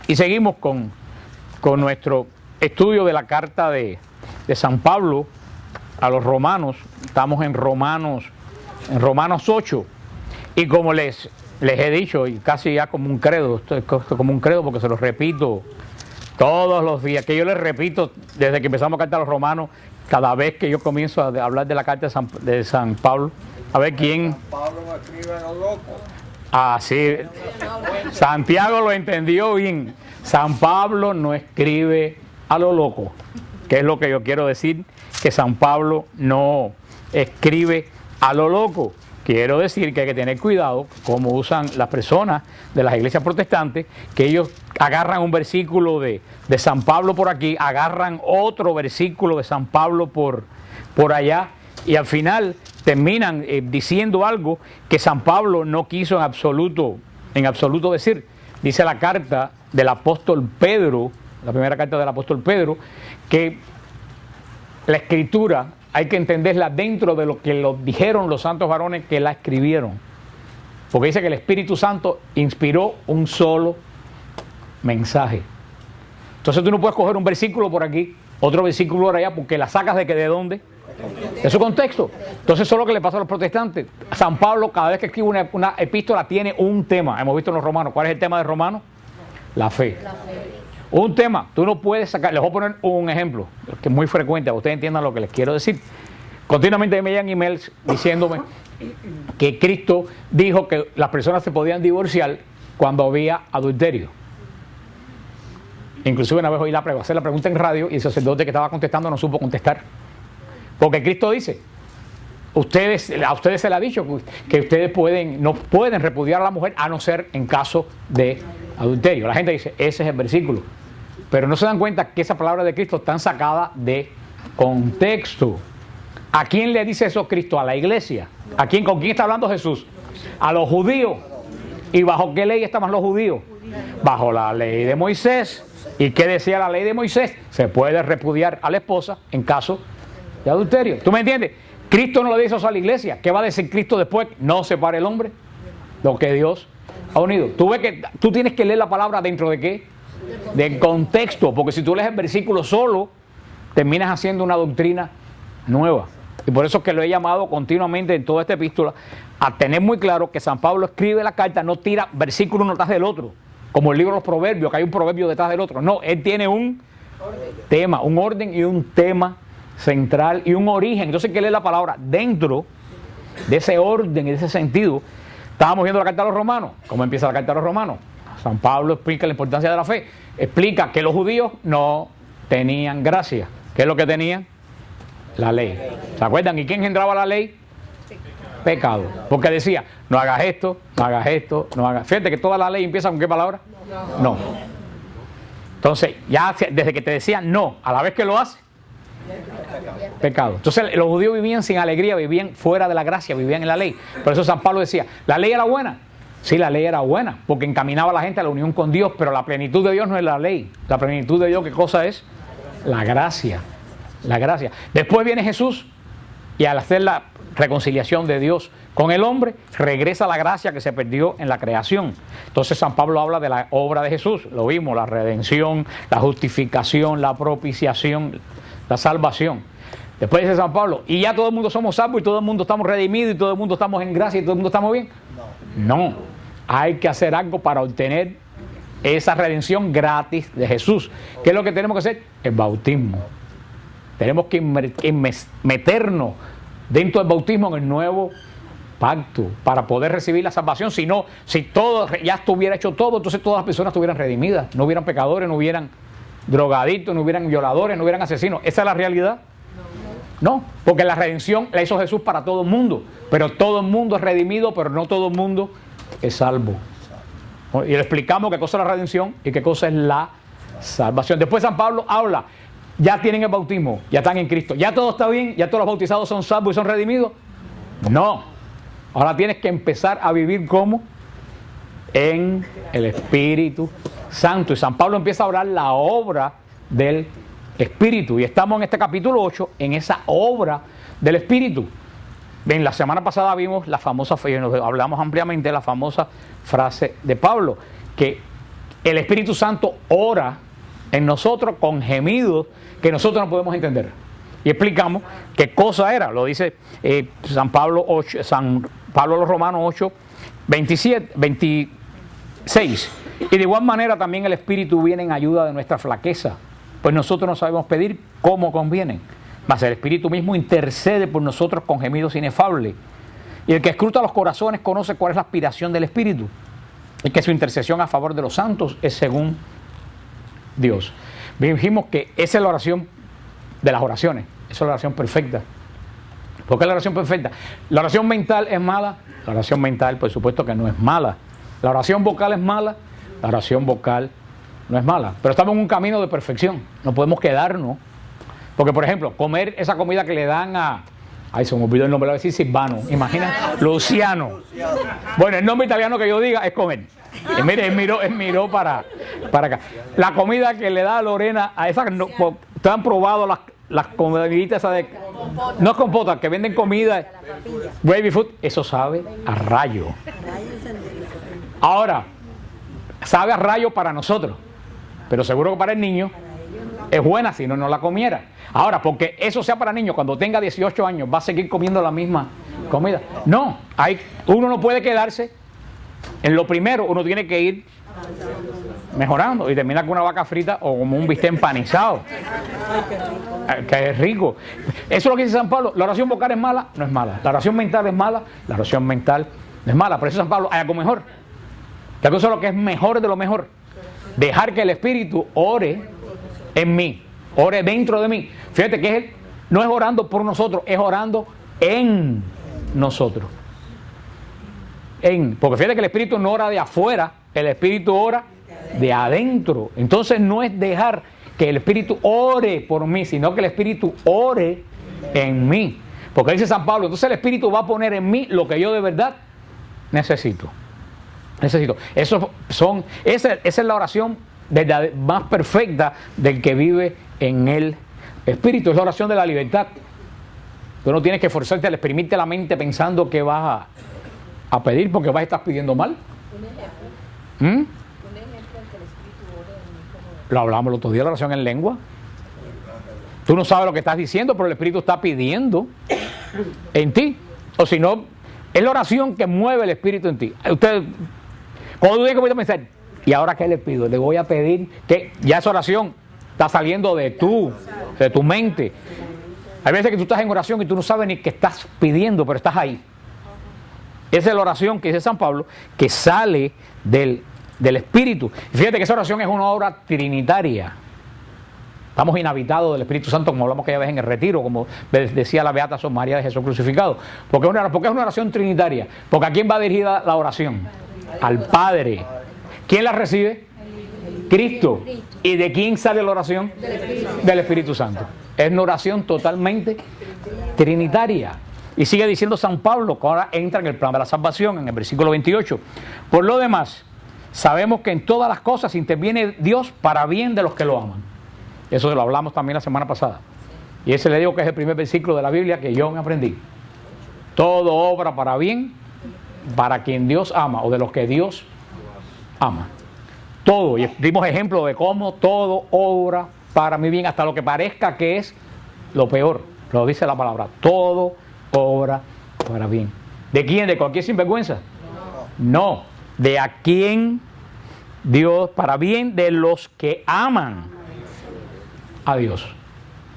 Y seguimos con nuestro estudio de la carta de San Pablo a los romanos. Estamos en Romanos 8. Y como les he dicho, y casi ya como un credo, esto es como un credo porque se lo repito todos los días, que yo les repito desde que empezamos a carta a los romanos, cada vez que yo comienzo a hablar de la carta de San Pablo, a ver quién... San Pablo no escribe a los locos. Ah, sí. Santiago lo entendió bien. San Pablo no escribe a lo loco, que es lo que yo quiero decir, que San Pablo no escribe a lo loco. Quiero decir que hay que tener cuidado como usan las personas de las iglesias protestantes, que ellos agarran un versículo de San Pablo por aquí, agarran otro versículo de San Pablo por allá, y al final terminan diciendo algo que San Pablo no quiso en absoluto decir. Dice la carta del apóstol Pedro, la primera carta del apóstol Pedro, que la escritura hay que entenderla dentro de lo que lo dijeron los santos varones que la escribieron. Porque dice que el Espíritu Santo inspiró un solo mensaje. Entonces tú no puedes coger un versículo por aquí, otro versículo por allá, porque la sacas de dónde? De su contexto. Entonces eso es lo que le pasa a los protestantes. San Pablo, cada vez que escribe una epístola, tiene un tema. Hemos visto en los romanos. ¿Cuál es el tema de Romanos? La fe. Un tema. Tú no puedes sacar. Les voy a poner un ejemplo, que es muy frecuente, para que ustedes entiendan lo que les quiero decir. Continuamente me llegan emails diciéndome que Cristo dijo que las personas se podían divorciar cuando había adulterio. Inclusive una vez oí hacer la pregunta en radio y el sacerdote que estaba contestando no supo contestar. Porque Cristo dice, a ustedes se les ha dicho que ustedes no pueden repudiar a la mujer a no ser en caso de adulterio. La gente dice, ese es el versículo. Pero no se dan cuenta que esa palabra de Cristo está sacada de contexto. ¿A quién le dice eso Cristo? A la iglesia. ¿Con quién está hablando Jesús? A los judíos. ¿Y bajo qué ley estaban los judíos? Bajo la ley de Moisés. ¿Y qué decía la ley de Moisés? Se puede repudiar a la esposa en caso de adulterio. ¿Tú me entiendes? Cristo no le dice eso a la iglesia. ¿Qué va a decir Cristo después? No separe el hombre lo que Dios ha unido. Tú ves que tú tienes que leer la palabra dentro de qué? Del contexto. Porque si tú lees el versículo solo, terminas haciendo una doctrina nueva. Y por eso es que lo he llamado continuamente en toda esta epístola a tener muy claro que San Pablo escribe la carta, no tira versículo uno detrás del otro, como el libro de los proverbios, que hay un proverbio detrás del otro. No, él tiene un tema, un orden y un tema central y un origen. Entonces hay que leer la palabra dentro de ese orden y de ese sentido. Estábamos viendo la carta a los romanos. ¿Cómo empieza la carta a los romanos? San Pablo explica la importancia de la fe. Explica que los judíos no tenían gracia. ¿Qué es lo que tenían? La ley. ¿Se acuerdan? ¿Y quién engendraba la ley? Pecado. Porque decía, no hagas esto, no hagas esto, no hagas... Fíjate que toda la ley empieza con ¿qué palabra? No. Entonces, ya desde que te decían no, a la vez que lo hace, pecado. Entonces, los judíos vivían sin alegría, vivían fuera de la gracia, vivían en la ley. Por eso San Pablo decía, ¿la ley era buena? Sí, la ley era buena, porque encaminaba a la gente a la unión con Dios, pero la plenitud de Dios no es la ley. La plenitud de Dios, ¿qué cosa es? La gracia. La gracia. Después viene Jesús y al hacer la reconciliación de Dios con el hombre, regresa la gracia que se perdió en la creación. Entonces San Pablo habla de la obra de Jesús, lo vimos, la redención, la justificación, la propiciación, la salvación. Después dice San Pablo, y ya todo el mundo somos salvos y todo el mundo estamos redimidos y todo el mundo estamos en gracia y todo el mundo estamos bien. No, hay que hacer algo para obtener esa redención gratis de Jesús. ¿Qué es lo que tenemos que hacer? El bautismo. Tenemos que meternos dentro del bautismo en el nuevo pacto para poder recibir la salvación. Si no, si todo ya estuviera hecho todo, entonces todas las personas estuvieran redimidas. No hubieran pecadores, no hubieran drogadictos, no hubieran violadores, no hubieran asesinos. ¿Esa es la realidad? No, porque la redención la hizo Jesús para todo el mundo. Pero todo el mundo es redimido, pero no todo el mundo es salvo. Y le explicamos qué cosa es la redención y qué cosa es la salvación. Después San Pablo habla. Ya tienen el bautismo, ya están en Cristo. ¿Ya todo está bien? ¿Ya todos los bautizados son salvos y son redimidos? No. Ahora tienes que empezar a vivir como en el Espíritu Santo. Y San Pablo empieza a hablar la obra del Espíritu. Y estamos en este capítulo 8, en esa obra del Espíritu. Bien, la semana pasada vimos la famosa, hablamos ampliamente de la famosa frase de Pablo, que el Espíritu Santo ora en nosotros con gemidos que nosotros no podemos entender. Y explicamos qué cosa era. Lo dice San Pablo a los Romanos 8, 26. Y de igual manera también el Espíritu viene en ayuda de nuestra flaqueza, pues nosotros no sabemos pedir como conviene. Mas el Espíritu mismo intercede por nosotros con gemidos inefables. Y el que escruta los corazones conoce cuál es la aspiración del Espíritu, y que su intercesión a favor de los santos es según Dios. Dijimos que esa es la oración de las oraciones. Esa es la oración perfecta. ¿Por qué es la oración perfecta? ¿La oración mental es mala? La oración mental, por supuesto que no es mala. ¿La oración vocal es mala? La oración vocal no es mala. Pero estamos en un camino de perfección. No podemos quedarnos. Porque, por ejemplo, comer esa comida que le dan a... Ay, se me olvidó el nombre, lo voy a decir Silvano. Imagina, Luciano. Bueno, el nombre italiano que yo diga es comer. Y mire, él miró para acá. La comida que le da a Lorena, a esa, no, ustedes han probado las comiditas esas de... No es compota, que venden comida, baby food, eso sabe a rayo. Ahora, sabe a rayo para nosotros, pero seguro que para el niño es buena si no la comiera. Ahora, porque eso sea para niños, cuando tenga 18 años va a seguir comiendo la misma comida. No, uno no puede quedarse en lo primero, uno tiene que ir mejorando y terminar con una vaca frita o como un bistec empanizado, que es rico. Eso es lo que dice San Pablo. La oración vocal es mala, no es mala. La oración mental es mala, la oración mental no es mala. Por eso San Pablo, hay algo mejor. Que eso es lo que es mejor de lo mejor. Dejar que el Espíritu ore en mí, ore dentro de mí. Fíjate que no es orando por nosotros, es orando en nosotros. Porque fíjate que el Espíritu no ora de afuera, el Espíritu ora de adentro. Entonces no es dejar que el Espíritu ore por mí, sino que el Espíritu ore en mí. Porque dice San Pablo, entonces el Espíritu va a poner en mí lo que yo de verdad necesito. Esa es la oración más perfecta del que vive en el Espíritu. Es la oración de la libertad. Tú no tienes que forzarte a exprimirte la mente pensando que vas a pedir porque vas a estar pidiendo mal. Un ejemplo en que el Espíritu ore en mí como... Lo hablamos el otro día, la oración en lengua. Tú no sabes lo que estás diciendo, pero el Espíritu está pidiendo en ti. O si no, es la oración que mueve el Espíritu en ti. Cuando tú tienes que pensar, ¿y ahora qué le pido? Le voy a pedir que ya esa oración está saliendo de tu mente. Hay veces que tú estás en oración y tú no sabes ni qué estás pidiendo, pero estás ahí. Esa es la oración que dice San Pablo, que sale del Espíritu. Fíjate que esa oración es una obra trinitaria. Estamos inhabitados del Espíritu Santo, como hablamos aquella vez en el retiro, como decía la Beata Sor María de Jesús crucificado. Porque es una oración trinitaria. Porque ¿a quién va dirigida la oración? Al Padre. ¿Quién la recibe? Cristo. ¿Y de quién sale la oración? Del Espíritu Santo. Es una oración totalmente trinitaria. Y sigue diciendo San Pablo, que ahora entra en el plan de la salvación, en el versículo 28. Por lo demás, sabemos que en todas las cosas interviene Dios para bien de los que lo aman. Eso lo hablamos también la semana pasada. Y ese le digo que es el primer versículo de la Biblia que yo me aprendí. Todo obra para bien, para quien Dios ama, o de los que Dios ama. Todo. Y dimos ejemplo de cómo todo obra para mi bien, hasta lo que parezca que es lo peor. Lo dice la palabra. Todo obra para bien. ¿De quién? ¿De cualquier sinvergüenza? No. ¿De a quién? Dios, para bien de los que aman a Dios.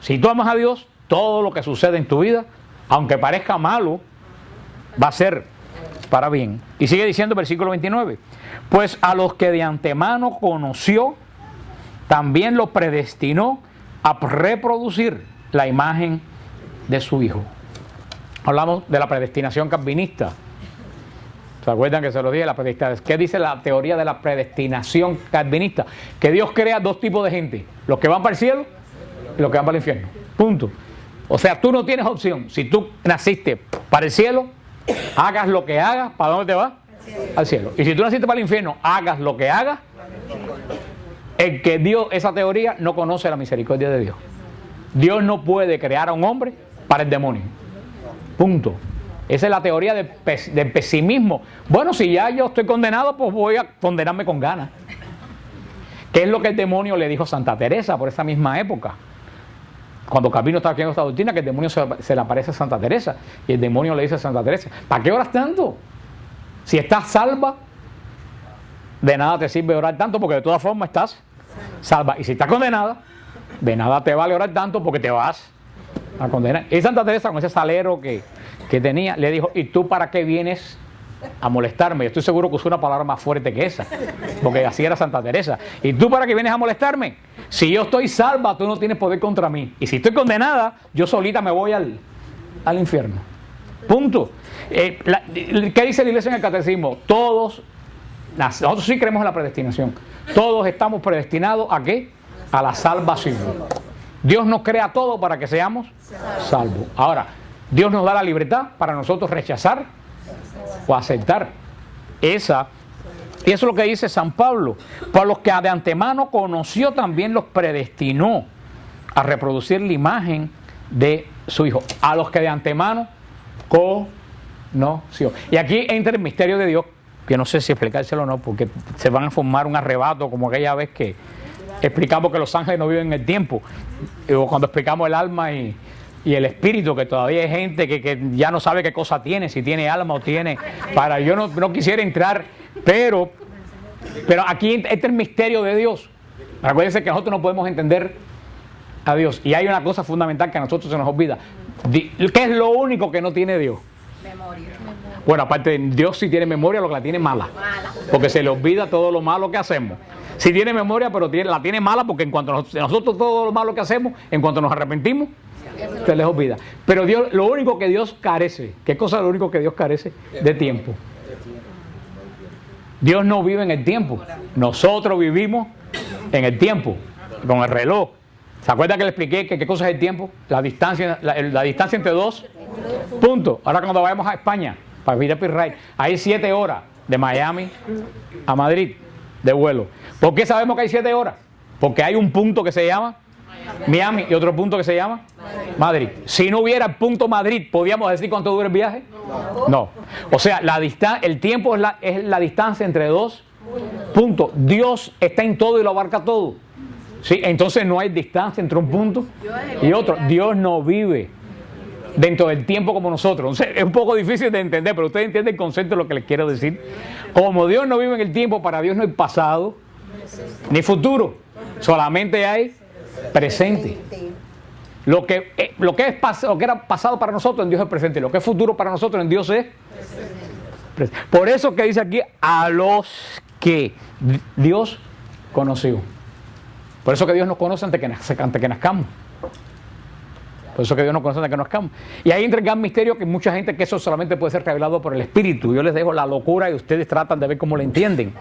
Si tú amas a Dios, todo lo que sucede en tu vida, aunque parezca malo, va a ser para bien. Y sigue diciendo versículo 29. Pues a los que de antemano conoció, también los predestinó a reproducir la imagen de su Hijo. Hablamos de la predestinación calvinista. ¿Se acuerdan que se lo dije? La predestinación. ¿Qué dice la teoría de la predestinación calvinista? Que Dios crea dos tipos de gente. Los que van para el cielo y los que van para el infierno. Punto. O sea, tú no tienes opción. Si tú naciste para el cielo, hagas lo que hagas, ¿para dónde te vas? Al cielo. Y si tú naciste para el infierno, hagas lo que hagas. El que dio esa teoría no conoce la misericordia de Dios. Dios no puede crear a un hombre para el demonio. Punto. Esa es la teoría del pesimismo. Bueno, si ya yo estoy condenado, pues voy a condenarme con ganas. ¿Qué es lo que el demonio le dijo a Santa Teresa por esa misma época? Cuando Calvino estaba escribiendo esta doctrina, que el demonio se le aparece a Santa Teresa. Y el demonio le dice a Santa Teresa, ¿para qué oras tanto? Si estás salva, de nada te sirve orar tanto, porque de todas formas estás salva. Y si estás condenada, de nada te vale orar tanto, porque te vas a condenar. Y Santa Teresa, con ese salero que tenía, le dijo, ¿y tú para qué vienes a molestarme? Yo estoy seguro que usó una palabra más fuerte que esa, porque así era Santa Teresa. ¿Y tú para qué vienes a molestarme? Si yo estoy salva, tú no tienes poder contra mí. Y si estoy condenada, yo solita me voy al infierno. Punto. ¿Qué dice la iglesia en el catecismo? Nosotros sí creemos en la predestinación. Todos estamos predestinados ¿a qué? A la salvación. Dios nos crea todo para que seamos salvos. Ahora, Dios nos da la libertad para nosotros rechazar o aceptar. Y eso es lo que dice San Pablo. Por los que de antemano conoció, también los predestinó a reproducir la imagen de su Hijo. A los que de antemano conoció. Y aquí entra el misterio de Dios, que no sé si explicárselo o no, porque se van a formar un arrebato como aquella vez que explicamos que los ángeles no viven en el tiempo, o cuando explicamos el alma y el espíritu, que todavía hay gente que ya no sabe qué cosa tiene, si tiene alma o tiene... Yo no quisiera entrar, pero aquí entra el misterio de Dios. Acuérdense que nosotros no podemos entender a Dios, y hay una cosa fundamental que a nosotros se nos olvida. ¿Qué es lo único que no tiene Dios? Memoria. Bueno, aparte de Dios sí tiene memoria, lo que la tiene mala, porque se le olvida todo lo malo que hacemos. Sí tiene memoria, pero la tiene mala, porque en cuanto nosotros todo lo malo que hacemos, en cuanto nos arrepentimos, se les olvida. Pero Dios, lo único que Dios carece, ¿qué cosa es lo único que Dios carece? De tiempo. Dios no vive en el tiempo. Nosotros vivimos en el tiempo, con el reloj. ¿Se acuerda que le expliqué que qué cosa es el tiempo? La distancia entre dos puntos. Ahora cuando vayamos a España, para ir a Pirray, hay 7 horas de Miami a Madrid de vuelo. ¿Por qué sabemos que hay 7 horas? Porque hay un punto que se llama Miami y otro punto que se llama Madrid. Si no hubiera el punto Madrid, ¿podríamos decir cuánto dura el viaje? No. O sea, el tiempo es la distancia entre dos puntos. Dios está en todo y lo abarca todo. ¿Sí? Entonces no hay distancia entre un punto y otro. Dios no vive dentro del tiempo como nosotros. O sea, es un poco difícil de entender, pero ustedes entienden el concepto de lo que les quiero decir. Como Dios no vive en el tiempo, para Dios no hay pasado ni futuro, solamente hay presente. Lo que era pasado para nosotros, en Dios es presente. Lo que es futuro para nosotros, en Dios es presente. Por eso que dice aquí, a los que Dios conoció. Por eso que Dios nos conoce antes que nazcamos. Por eso que Dios nos conoce antes que nazcamos. Y ahí entra el gran misterio, que mucha gente que eso solamente puede ser revelado por el Espíritu. Yo les dejo la locura y ustedes tratan de ver cómo lo entienden.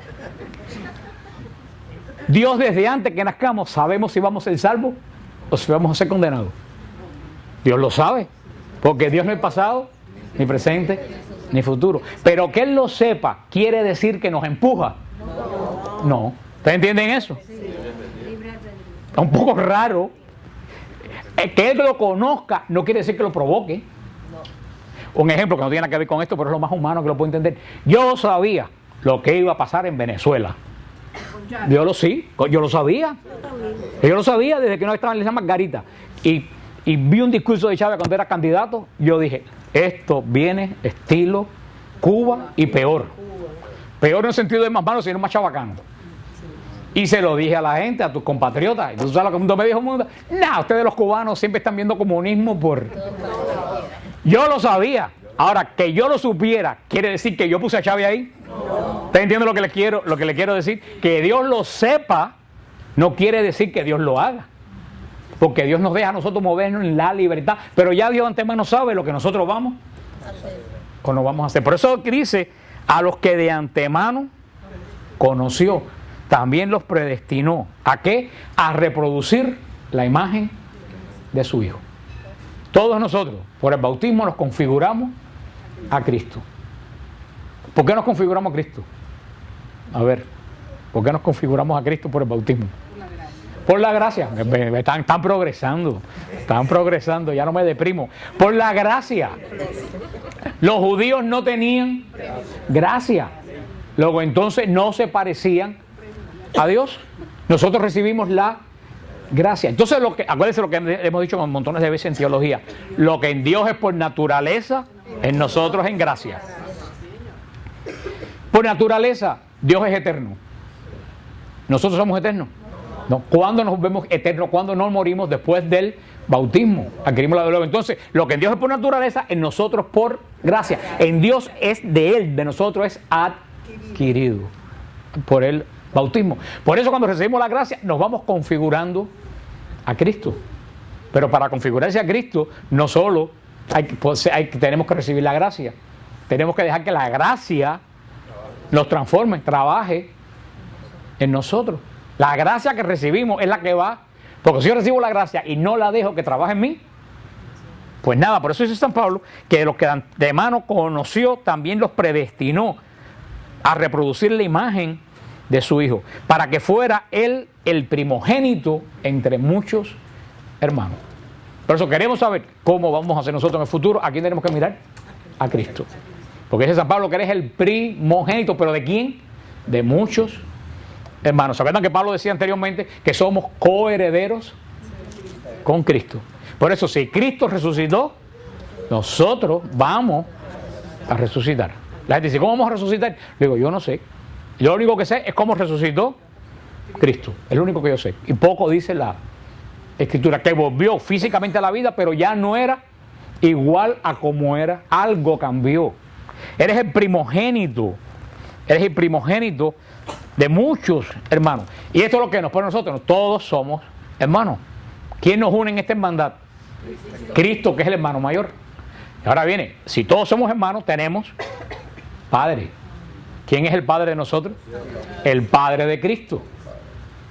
Dios, desde antes que nazcamos, sabemos si vamos a ser salvos o si vamos a ser condenados. Dios lo sabe, porque Dios no es pasado, ni presente, ni futuro. Pero que Él lo sepa, ¿quiere decir que nos empuja? No. ¿Ustedes entienden eso? Es un poco raro. Que Él lo conozca no quiere decir que lo provoque. Un ejemplo que no tiene nada que ver con esto, pero es lo más humano que lo puedo entender. Yo sabía lo que iba a pasar en Venezuela. Yo lo sabía. Yo lo sabía desde que no estaba en la Margarita. Y vi un discurso de Chávez cuando era candidato. Yo dije, esto viene estilo Cuba y peor. Peor en el sentido de más malo, sino más chabacano. Y se lo dije a la gente, a tus compatriotas. Y tú sabes lo que el mundo me dijo, ustedes los cubanos siempre están viendo comunismo por... Yo lo sabía. Ahora, que yo lo supiera, ¿quiere decir que yo puse a Chávez ahí? ¿Ustedes entienden lo que le quiero decir? Que Dios lo sepa no quiere decir que Dios lo haga. Porque Dios nos deja a nosotros movernos en la libertad. Pero ya Dios de antemano sabe lo que nosotros vamos o no vamos a hacer. Por eso dice, a los que de antemano conoció, también los predestinó. ¿A qué? A reproducir la imagen de su Hijo. Todos nosotros, por el bautismo, nos configuramos a Cristo. ¿Por qué nos configuramos a Cristo? A ver, ¿por qué nos configuramos a Cristo por el bautismo? Por la gracia. Están progresando, ya no me deprimo. Por la gracia. Los judíos no tenían gracia. Luego entonces no se parecían a Dios. Nosotros recibimos la gracia. Entonces, acuérdense lo que hemos dicho montones de veces en teología. Lo que en Dios es por naturaleza, en nosotros en gracia. Por naturaleza, Dios es eterno. ¿Nosotros somos eternos? No. ¿Cuándo nos vemos eternos? ¿Cuándo no morimos? Después del bautismo. Adquirimos la de luego. Entonces, lo que en Dios es por naturaleza, en nosotros por gracia. En Dios es de Él, de nosotros es adquirido por el bautismo. Por eso cuando recibimos la gracia, nos vamos configurando a Cristo. Pero para configurarse a Cristo, no solo tenemos que recibir la gracia. Tenemos que dejar que la gracia nos transforme, trabaje en nosotros. La gracia que recibimos es la que va, porque si yo recibo la gracia y no la dejo que trabaje en mí, pues nada. Por eso dice San Pablo que los que de antemano conoció también los predestinó a reproducir la imagen de su Hijo, para que fuera Él el primogénito entre muchos hermanos. Por eso queremos saber cómo vamos a hacer nosotros en el futuro. ¿A quién tenemos que mirar? A Cristo. Porque dice San Pablo que eres el primogénito, ¿pero de quién? De muchos hermanos. ¿Se acuerdan que Pablo decía anteriormente que somos coherederos con Cristo? Por eso, si Cristo resucitó, nosotros vamos a resucitar. La gente dice, ¿cómo vamos a resucitar? Le digo, yo no sé. Yo lo único que sé es cómo resucitó Cristo. Es lo único que yo sé. Y poco dice la Escritura, que volvió físicamente a la vida, pero ya no era igual a como era. Algo cambió. Eres el primogénito. Eres el primogénito de muchos hermanos. Y esto es lo que nos pone a nosotros. Todos somos hermanos. ¿Quién nos une en esta hermandad? Cristo, que es el hermano mayor. Y ahora viene, si todos somos hermanos, tenemos Padre. ¿Quién es el Padre de nosotros? El Padre de Cristo.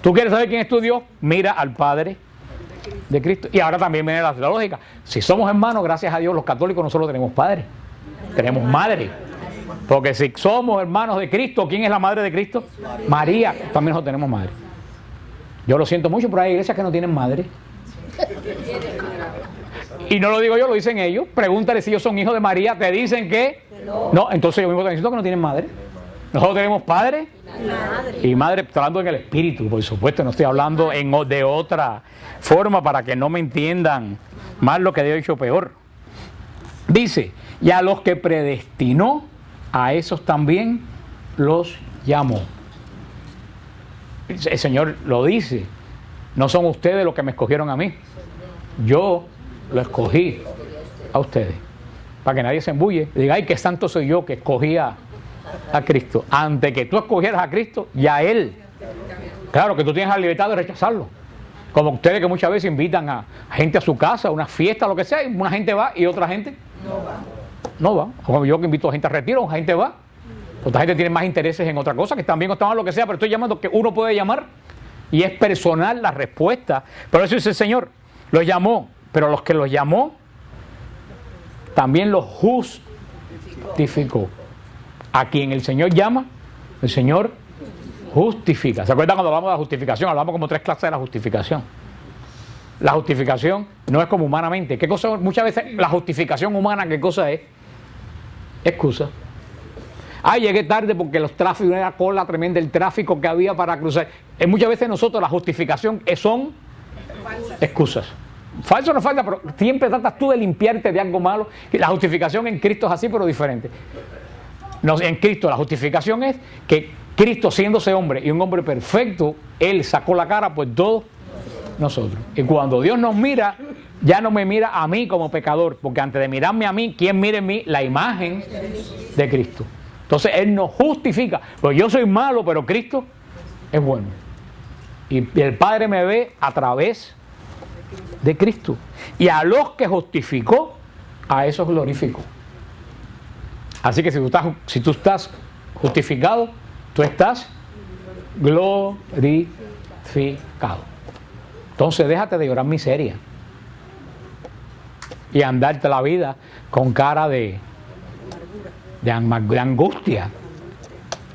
¿Tú quieres saber quién es tu Dios? Mira al Padre de Cristo. Y ahora también viene la lógica. Si somos hermanos, gracias a Dios, los católicos nosotros tenemos Padre. Tenemos Madre. Porque si somos hermanos de Cristo, ¿quién es la Madre de Cristo? María. También nosotros tenemos Madre. Yo lo siento mucho, pero hay iglesias que no tienen madre. Y no lo digo yo, lo dicen ellos. Pregúntale si ellos son hijos de María. Te dicen que no. Entonces yo mismo te diciendo que no tienen madre. Nosotros tenemos padre y madre. Estoy hablando en el espíritu, por supuesto. No estoy hablando de otra forma para que no me entiendan mal lo que he dicho peor. Dice, y a los que predestinó, a esos también los llamó. El Señor lo dice. No son ustedes los que me escogieron a mí. Yo lo escogí a ustedes. Para que nadie se embulle. Diga, ay, qué santo soy yo que escogí a Cristo. Antes que tú escogieras a Cristo, ya Él. Claro que tú tienes la libertad de rechazarlo. Como ustedes que muchas veces invitan a gente a su casa, a una fiesta, lo que sea, y una gente va y otra gente no va. Como yo que invito a gente a retiro, una gente va. Otra gente tiene más intereses en otra cosa, que también está mal lo que sea, pero estoy llamando que uno puede llamar y es personal la respuesta. Pero eso dice el Señor, los llamó, pero los que los llamó también los justificó. A quien el Señor llama, el Señor justifica. ¿Se acuerdan cuando hablamos de la justificación? Hablamos como 3 clases de la justificación. La justificación no es como humanamente. ¿Qué cosa? Muchas veces la justificación humana, ¿qué cosa es? Excusa. Ay, llegué tarde porque los tráficos, una cola tremenda, el tráfico que había para cruzar. Muchas veces nosotros la justificación son excusas. Falso no falta, pero siempre tratas tú de limpiarte de algo malo. La justificación en Cristo es así, pero diferente. No, en Cristo la justificación es que Cristo, siéndose hombre y un hombre perfecto, Él sacó la cara por todos nosotros. Y cuando Dios nos mira, ya no me mira a mí como pecador, porque antes de mirarme a mí, ¿quién mira en mí? La imagen de Cristo. Entonces Él nos justifica. Pues yo soy malo, pero Cristo es bueno. Y el Padre me ve a través de Cristo. Y a los que justificó, a esos glorificó. Así que si tú estás justificado, tú estás glorificado. Entonces déjate de llorar miseria y andarte la vida con cara de angustia.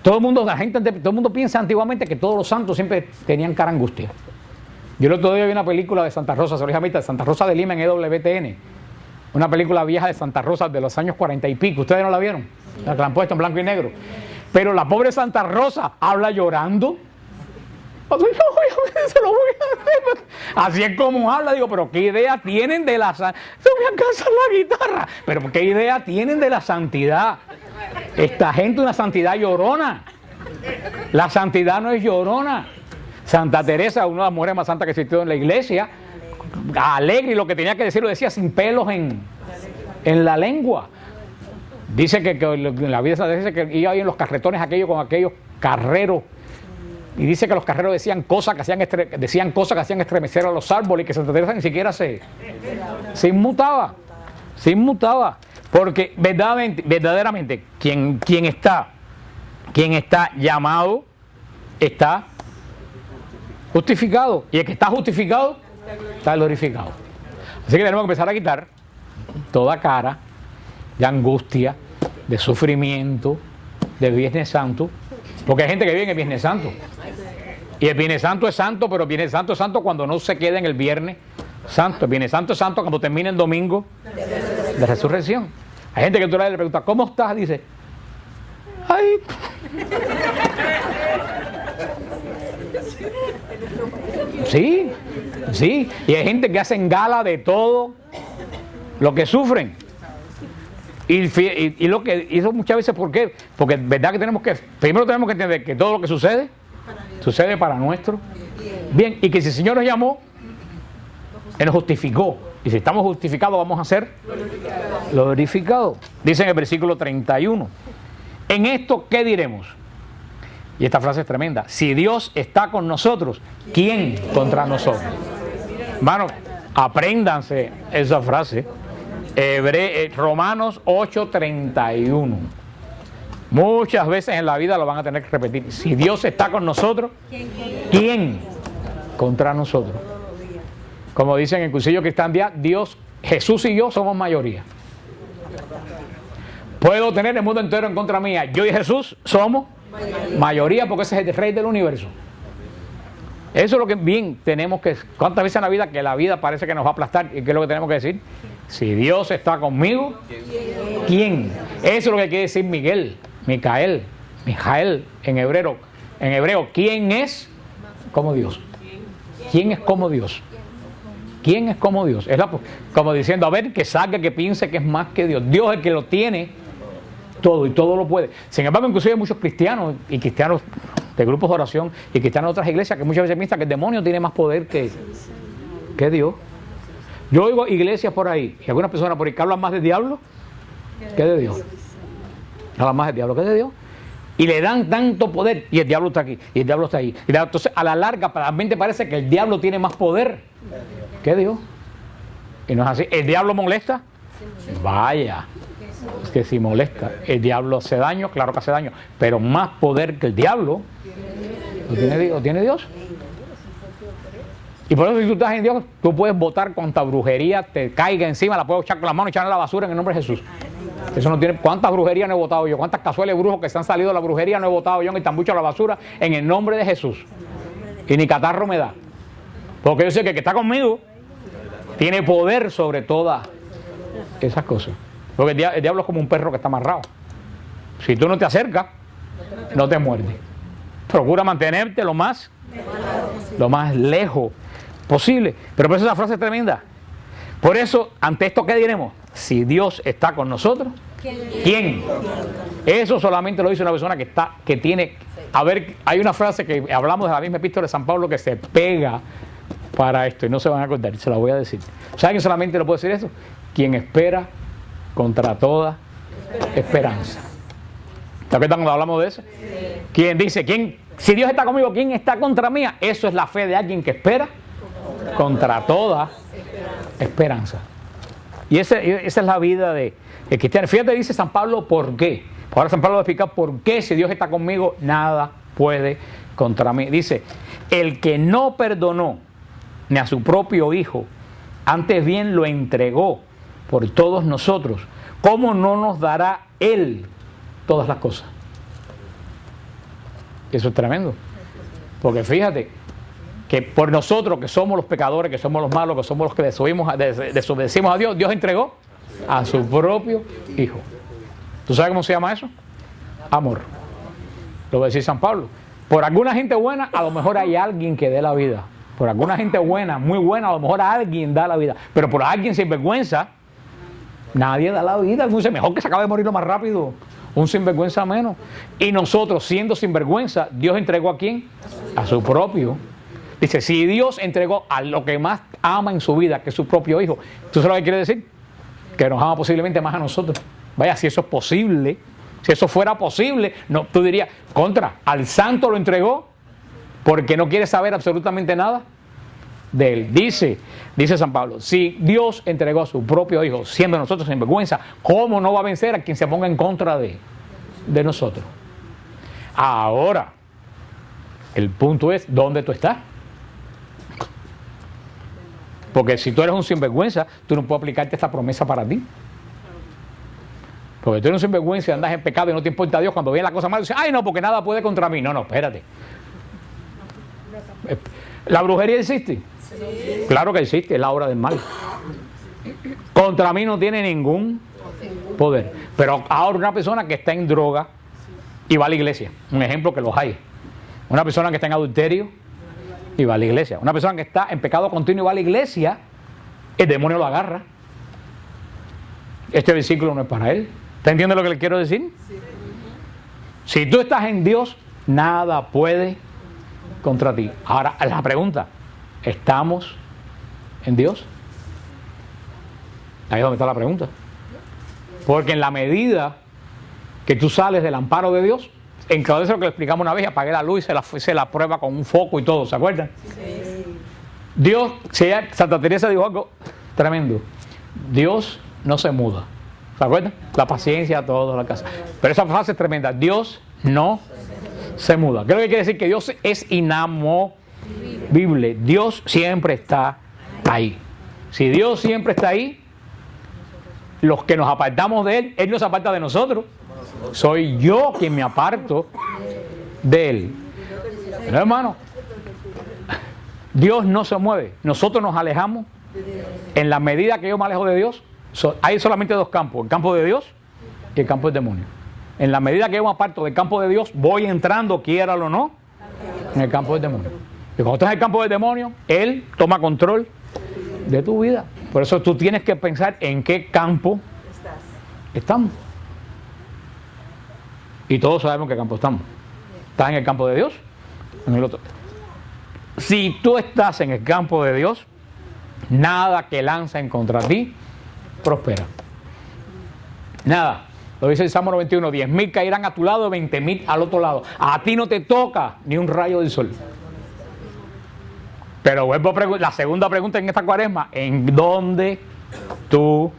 Todo el mundo piensa antiguamente que todos los santos siempre tenían cara angustia. Yo el otro día vi una película de Santa Rosa, de Santa Rosa de Lima en EWTN. Una película vieja de Santa Rosa de los años 40 y pico. ¿Ustedes no la vieron? La han puesto en blanco y negro. Pero la pobre Santa Rosa habla llorando. Se lo voy a hacer. Así es como habla, digo, pero ¿qué idea tienen de la santidad? Voy a alcanzar la guitarra. Pero ¿qué idea tienen de la santidad? Esta gente una santidad llorona. La santidad no es llorona. Santa Teresa, una de las mujeres más santas que existió en la iglesia, alegre, y lo que tenía que decir lo decía sin pelos en la lengua. Dice que en la vida de Santa Teresa que iba ahí en los carretones aquellos con aquellos carreros, y dice que los carreros decían cosas que hacían estremecer a los árboles, y que Santa Teresa ni siquiera se inmutaba, porque verdaderamente quien está llamado está justificado, y el que está justificado está glorificado. Así que tenemos que empezar a quitar toda cara de angustia, de sufrimiento, de Viernes Santo, porque hay gente que vive en el Viernes Santo, y el Viernes Santo es santo, pero el Viernes Santo es santo cuando no se queda en el Viernes Santo. El Viernes Santo es santo cuando termina el domingo de resurrección. Hay gente que tú le preguntas, ¿cómo estás? Dice, ay, sí, y hay gente que hacen gala de todo lo que sufren. Y eso muchas veces, ¿por qué? Porque es verdad que primero tenemos que entender que todo lo que sucede para nuestro bien, y que si el Señor nos llamó, Él nos justificó, y si estamos justificados vamos a ser glorificados. Dice en el versículo 31, en esto, ¿qué diremos? Y esta frase es tremenda. Si Dios está con nosotros, ¿quién contra nosotros? Hermanos, apréndanse esa frase. Romanos 8:31. Muchas veces en la vida lo van a tener que repetir. Si Dios está con nosotros, ¿quién contra nosotros? Como dicen en el cursillo Cristiandad, Dios, Jesús y yo somos mayoría. Puedo tener el mundo entero en contra mía. Yo y Jesús somos mayoría, porque ese es el rey del universo. Eso es lo que bien tenemos que... ¿Cuántas veces en la vida que la vida parece que nos va a aplastar? ¿Y qué es lo que tenemos que decir? Si Dios está conmigo, ¿quién? Eso es lo que quiere decir Mijael en hebreo. ¿Quién es como Dios? ¿Quién es como Dios? ¿Quién es como Dios? Es como diciendo, a ver, que salga, que piense que es más que Dios. Dios es el que lo tiene todo y todo lo puede. Sin embargo, inclusive hay muchos cristianos y cristianos de grupos de oración y cristianos de otras iglesias que muchas veces piensan que el demonio tiene más poder que Dios. Yo oigo iglesias por ahí y algunas personas por ahí que hablan más de diablo que de Dios. Hablan más de diablo que de Dios. Y le dan tanto poder, y el diablo está aquí, y el diablo está ahí. Y entonces, a la larga, para la mente parece que el diablo tiene más poder que Dios. Y no es así. ¿El diablo molesta? Vaya. Es que si molesta. ¿El diablo hace daño? Claro que hace daño. Pero más poder que el diablo lo tiene Dios. Y por eso, si tú estás en Dios, tú puedes votar cuanta brujería te caiga encima, la puedes echar con la mano y echarla a la basura en el nombre de Jesús. Eso no tiene. ¿Cuántas brujerías no he votado yo? ¿Cuántas cazuelas de brujos que se han salido de la brujería no he votado yo en el tambucho a la basura en el nombre de Jesús? Y ni catarro me da. Porque yo sé que el que está conmigo tiene poder sobre todas esas cosas. Porque el diablo es como un perro que está amarrado. Si tú no te acercas, no te muerde. Procura mantenerte lo más lejos posible. Pero por eso esa frase es tremenda. Por eso, ante esto, ¿qué diremos? Si Dios está con nosotros, ¿quién? Eso solamente lo dice una persona que tiene... A ver, hay una frase que hablamos de la misma epístola de San Pablo que se pega para esto y no se van a acordar, se la voy a decir. ¿Saben quién solamente lo puede decir eso? Quien espera contra toda esperanza. ¿Te acuerdas cuando hablamos de eso? Quien dice, si Dios está conmigo, ¿quién está contra mí? Eso es la fe de alguien que espera contra toda esperanza. Y esa es la vida de cristiano. Fíjate, dice San Pablo, ¿por qué? Ahora San Pablo va a explicar por qué, si Dios está conmigo, nada puede contra mí. Dice, el que no perdonó ni a su propio hijo, antes bien lo entregó por todos nosotros, ¿cómo no nos dará Él todas las cosas? Eso es tremendo. Porque fíjate, que por nosotros, que somos los pecadores, que somos los malos, que somos los que desobedecimos a Dios, Dios entregó a su propio hijo. ¿Tú sabes cómo se llama eso? Amor. Lo va a decir San Pablo. Por alguna gente buena, a lo mejor hay alguien que dé la vida. Por alguna gente buena, muy buena, a lo mejor alguien da la vida. Pero por alguien sinvergüenza, nadie da la vida. Dice, mejor que se acabe de morir lo más rápido. Un sinvergüenza menos. Y nosotros, siendo sinvergüenza, Dios entregó ¿a quién? A su propio. Dice, si Dios entregó a lo que más ama en su vida, que es su propio hijo, ¿tú sabes lo que quiere decir? Que nos ama posiblemente más a nosotros. Vaya, si eso es posible, si eso fuera posible, no, tú dirías, al santo lo entregó porque no quiere saber absolutamente nada de él. Dice San Pablo, si Dios entregó a su propio hijo, siendo nosotros sin vergüenza, ¿cómo no va a vencer a quien se ponga en contra de nosotros? Ahora, el punto es, ¿dónde tú estás? Porque si tú eres un sinvergüenza, tú no puedes aplicarte esta promesa para ti. Porque tú eres un sinvergüenza y andas en pecado y no te importa a Dios. Cuando viene la cosa mala, dices, ay no, porque nada puede contra mí. No, espérate. ¿La brujería existe? Sí. Claro que existe, es la obra del mal. Contra mí no tiene ningún poder. Pero ahora una persona que está en droga y va a la iglesia, un ejemplo que los hay. Una persona que está en adulterio y va a la iglesia. Una persona que está en pecado continuo y va a la iglesia, el demonio lo agarra. Este versículo no es para él. ¿Te entiendes lo que le quiero decir? Sí. Si tú estás en Dios, nada puede contra ti. Ahora, la pregunta, ¿estamos en Dios? Ahí es donde está la pregunta. Porque en la medida que tú sales del amparo de Dios, en cada vez lo que le explicamos una vez, apagué la luz y se la prueba con un foco y todo, ¿se acuerdan? Sí. Dios, Santa Teresa dijo algo tremendo. Dios no se muda. ¿Se acuerdan? La paciencia, todo, la casa. Pero esa frase es tremenda. Dios no se muda. ¿Qué es lo que quiere decir? Que Dios es inamovible. Dios siempre está ahí. Si Dios siempre está ahí, los que nos apartamos de Él, Él nos aparta de nosotros. Soy yo quien me aparto de Él. Pero hermano, Dios no se mueve. Nosotros nos alejamos. En la medida que yo me alejo de Dios, hay solamente dos campos, el campo de Dios y el campo del demonio. En la medida que yo me aparto del campo de Dios, voy entrando, quiéralo o no, en el campo del demonio. Y cuando estás en el campo del demonio, Él toma control de tu vida. Por eso tú tienes que pensar en qué campo estamos. Y todos sabemos en qué campo estamos. ¿Estás en el campo de Dios? En el otro. Si tú estás en el campo de Dios, nada que lancen contra ti prospera. Nada. Lo dice el Salmo 91, 10,000 caerán a tu lado, 20,000 al otro lado. A ti no te toca ni un rayo del sol. Pero vuelvo a la segunda pregunta en esta cuaresma, ¿en dónde tú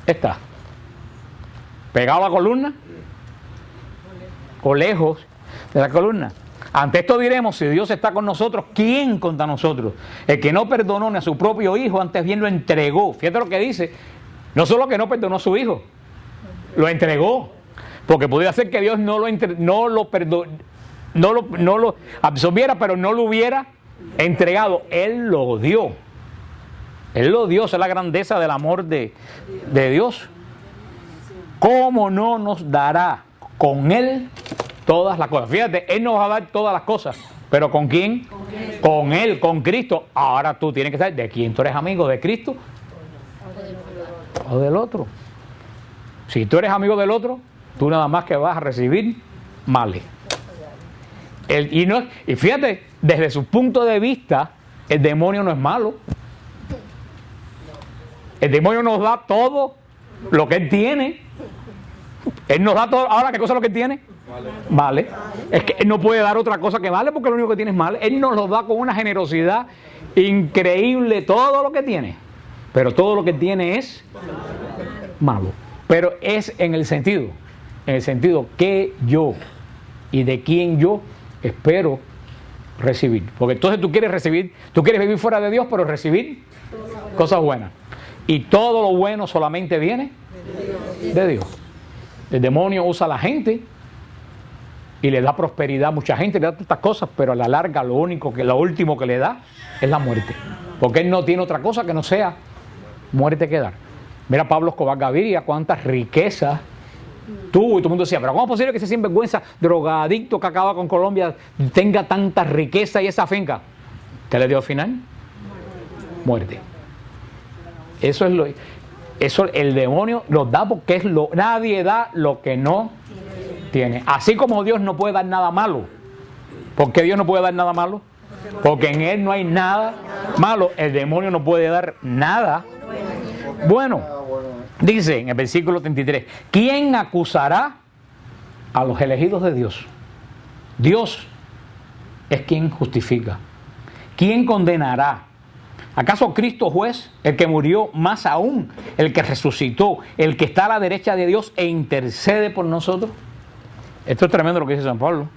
estás? ¿Pegado a la columna? ¿O lejos de la columna? Ante esto diremos, si Dios está con nosotros, ¿quién contra nosotros? El que no perdonó ni a su propio hijo, antes bien lo entregó. Fíjate lo que dice, no solo que no perdonó a su hijo, lo entregó. Porque podría ser que Dios no lo absorbiera, pero no lo hubiera entregado. Él lo dio. Él lo dio, esa es la grandeza del amor de Dios. ¿Cómo no nos dará con Él todas las cosas? Fíjate, Él nos va a dar todas las cosas. ¿Pero con quién? Con Él, con Cristo. Ahora tú tienes que saber de quién tú eres amigo, de Cristo o del otro. Si tú eres amigo del otro, tú nada más que vas a recibir males. Y fíjate, desde su punto de vista, el demonio no es malo. El demonio nos da todo lo que él tiene. Él nos da todo. Ahora, ¿qué cosa es lo que él tiene? Vale. Es que él no puede dar otra cosa que vale, porque lo único que tiene es mal. Él nos lo da con una generosidad increíble, todo lo que tiene. Pero todo lo que tiene es malo. Pero es en el sentido que yo y de quién yo espero recibir. Porque entonces tú quieres vivir fuera de Dios, pero recibir cosas buenas. Y todo lo bueno solamente viene de Dios. El demonio usa a la gente y le da prosperidad a mucha gente, le da tantas cosas, pero a la larga lo último que le da es la muerte. Porque él no tiene otra cosa que no sea muerte que dar. Mira Pablo Escobar Gaviria, cuántas riquezas Tú, y todo el mundo decía, pero ¿cómo es posible que ese sinvergüenza, drogadicto que acaba con Colombia, tenga tanta riqueza y esa finca? ¿Qué le dio al final? Muerte. Eso el demonio nos da porque nadie da lo que no tiene. Así como Dios no puede dar nada malo. ¿Por qué Dios no puede dar nada malo? Porque en Él no hay nada malo. El demonio no puede dar nada bueno. Dice en el versículo 33, ¿quién acusará a los elegidos de Dios? Dios es quien justifica. ¿Quién condenará? ¿Acaso Cristo juez, el que murió, más aún, el que resucitó, el que está a la derecha de Dios e intercede por nosotros? Esto es tremendo lo que dice San Pablo.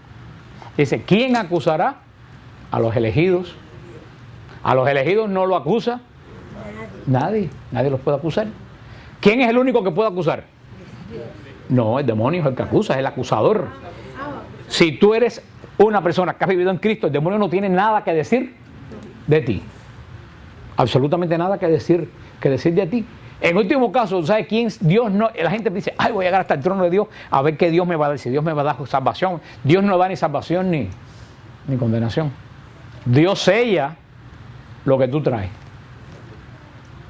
Dice, ¿quién acusará a los elegidos? A los elegidos no lo acusa nadie los puede acusar. ¿Quién es el único que puede acusar? No, el demonio es el que acusa, es el acusador. Si tú eres una persona que ha vivido en Cristo, el demonio no tiene nada que decir de ti. Absolutamente nada que decir de ti. En último caso, ¿sabes quién? Dios no. La gente dice, ay, voy a llegar hasta el trono de Dios a ver qué Dios me va a dar. Si Dios me va a dar salvación. Dios no da ni salvación ni condenación. Dios sella lo que tú traes.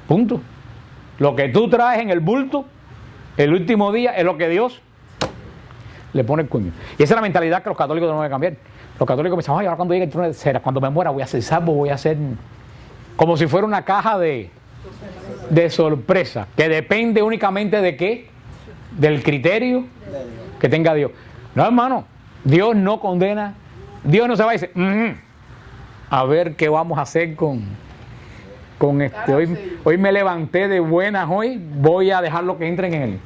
Punto. Lo que tú traes en el bulto, el último día, es lo que Dios le pone el cuño. Y esa es la mentalidad que los católicos no deben cambiar. Los católicos piensan, ay, ahora cuando llegue el trono de cera, cuando me muera voy a ser salvo, voy a ser... Como si fuera una caja de sorpresa, que depende únicamente de qué, del criterio que tenga Dios. No, hermano, Dios no condena, Dios no se va a decir, a ver qué vamos a hacer con hoy me levanté de buenas, hoy voy a dejarlo que entren en él.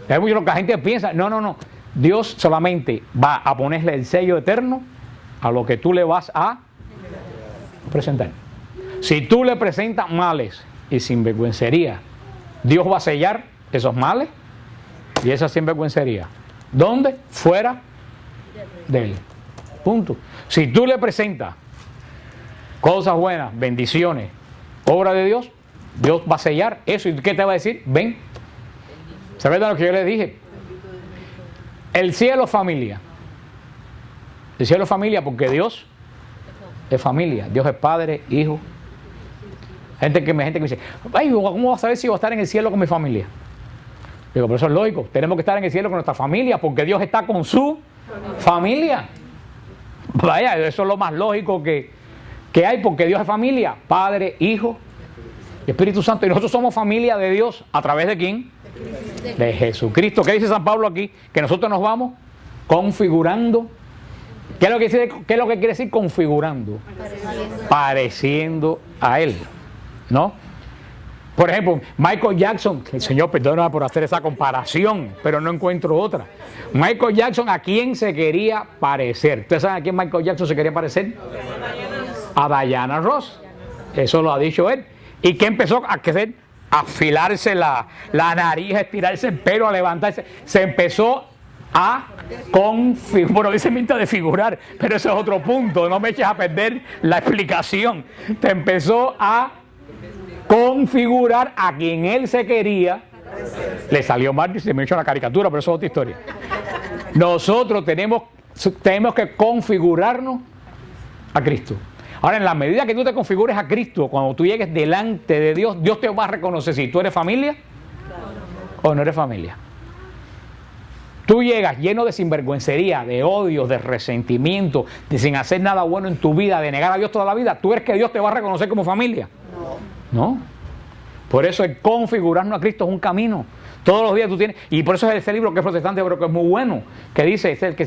Es mucho lo que la gente piensa, no, Dios solamente va a ponerle el sello eterno a lo que tú le vas a presentar. Si tú le presentas males y sinvergüencería, Dios va a sellar esos males y esa sinvergüencería. ¿Dónde? Fuera de Él. Punto. Si tú le presentas cosas buenas, bendiciones, obra de Dios, Dios va a sellar eso. ¿Y qué te va a decir? Ven. ¿Sabes de lo que yo le dije? El cielo es familia. El cielo es familia porque Dios es familia. Dios es Padre, Hijo. Gente que me dice, ay, ¿cómo vas a saber si voy a estar en el cielo con mi familia? Digo, pero eso es lógico. Tenemos que estar en el cielo con nuestra familia porque Dios está con su familia. Vaya, eso es lo más lógico que hay porque Dios es familia. Padre, Hijo y Espíritu Santo. Y nosotros somos familia de Dios. ¿A través de quién? De Jesucristo. ¿Qué dice San Pablo aquí? Que nosotros nos vamos configurando. ¿Qué es lo que quiere decir configurando? Pareciendo a Él. ¿No? Por ejemplo, Michael Jackson, el Señor perdona por hacer esa comparación, pero no encuentro otra. Michael Jackson, ¿a quién se quería parecer? ¿Ustedes saben a quién Michael Jackson se quería parecer? A Diana Ross. Eso lo ha dicho él. ¿Y qué empezó a hacer? A afilarse la nariz, a estirarse el pelo, a levantarse. Se empezó a configurar. Bueno, dice minta de figurar, pero eso es otro punto. No me eches a perder la explicación. Te empezó a configurar a quien él se quería. Le salió mal y se me echó una caricatura, pero eso es otra historia. Nosotros tenemos que configurarnos a Cristo. Ahora, en la medida que tú te configures a Cristo, cuando tú llegues delante de Dios, Dios te va a reconocer si tú eres familia o no eres familia. Tú llegas lleno de sinvergüencería, de odio, de resentimiento, de sin hacer nada bueno en tu vida, de negar a Dios toda la vida. ¿Tú crees que Dios te va a reconocer como familia? No. Por eso el configurarnos a Cristo es un camino. Todos los días tú tienes, y por eso es ese libro que es protestante, pero que es muy bueno, que dice, es el que